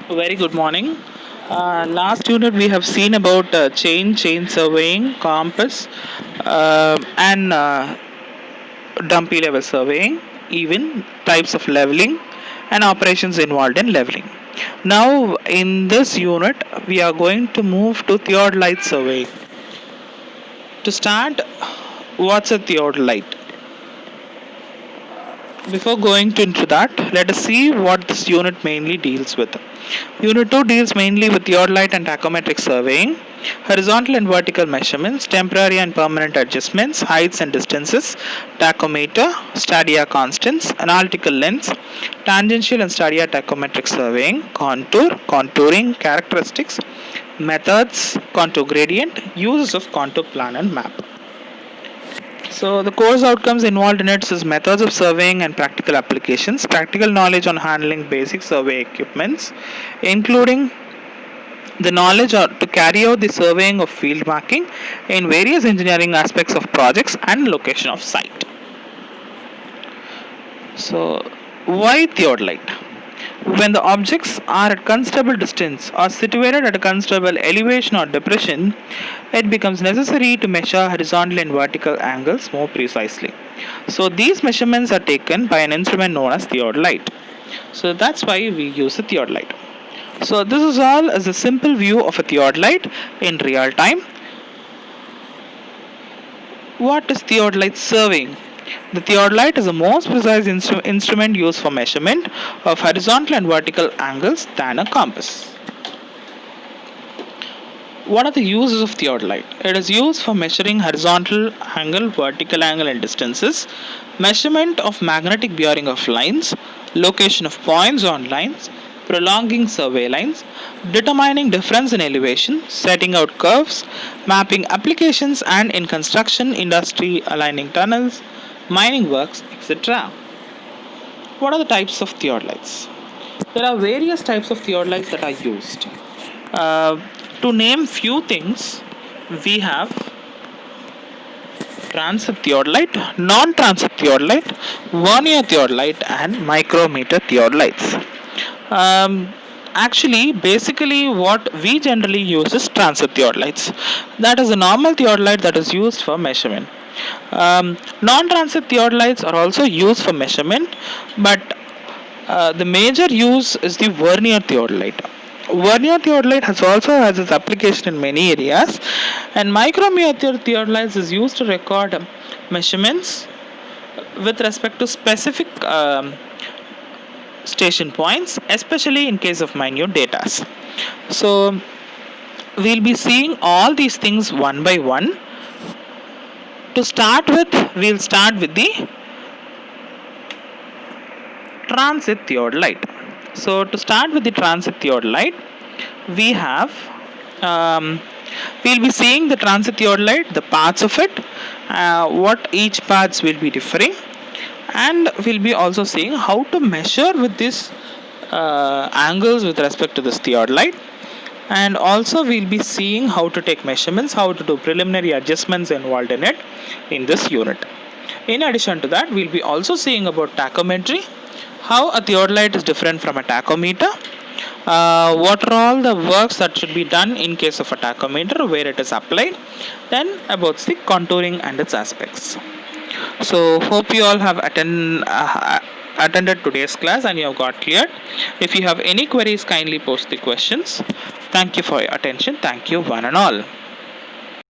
Very good morning. Last unit we have seen about chain surveying, compass, and dumpy level surveying, even types of leveling, and operations involved in leveling. Now, in this unit, we are going to move to theodolite survey. To start, what's a theodolite? Before going into that, let us see what this unit mainly deals with. Unit 2 deals mainly with theodolite and tachometric surveying, horizontal and vertical measurements, temporary and permanent adjustments, heights and distances, tachometer, stadia constants, analytical lens, tangential and stadia tachometric surveying, contouring, characteristics, methods, contour gradient, uses of contour plan and map. So the course outcomes involved in it is methods of surveying and practical applications, practical knowledge on handling basic survey equipments, including the knowledge to carry out the surveying of field marking in various engineering aspects of projects and location of site. So why theodolite? When the objects are at considerable distance or situated at a considerable elevation or depression, it becomes necessary to measure horizontal and vertical angles more precisely. So these measurements are taken by an instrument known as theodolite. So that's why we use a theodolite. So this is all as a simple view of a theodolite in real time. What is theodolite surveying? The theodolite is the most precise instrument used for measurement of horizontal and vertical angles than a compass. What are the uses of theodolite? It is used for measuring horizontal angle, vertical angle, and distances, measurement of magnetic bearing of lines, location of points on lines, prolonging survey lines, determining difference in elevation, setting out curves, mapping applications, and in construction industry, aligning tunnels, mining works, etc. What are the types of theodolites? There are various types of theodolites that are used. Uh, to name few things, we have transit theodolite, non-transit theodolite, vernier theodolite, and micrometer theodolites. Actually, basically, what we generally use is transit theodolites. That is a normal theodolite that is used for measurement. Non-transit theodolites are also used for measurement, but the major use is the vernier theodolite. Vernier theodolite has its application in many areas, and micrometer theodolite is used to record measurements with respect to specific station points, especially in case of minute data. So we'll be seeing all these things one by one. To start with, we'll start with the transit theodolite. So to start with the transit theodolite, we have we'll be seeing the transit theodolite, the parts of it, what each parts will be differing, and we'll be also seeing how to measure with these angles with respect to this theodolite, and also we'll be seeing how to take measurements, how to do preliminary adjustments involved in it in this unit. In addition to that, we'll be also seeing about tachometry, how a theodolite is different from a tachometer, what are all the works that should be done in case of a tachometer, where it is applied, then about the contouring and its aspects. So hope you all have attended today's class and you have got cleared. If you have any queries, kindly post the questions. Thank you for your attention. Thank you one and all.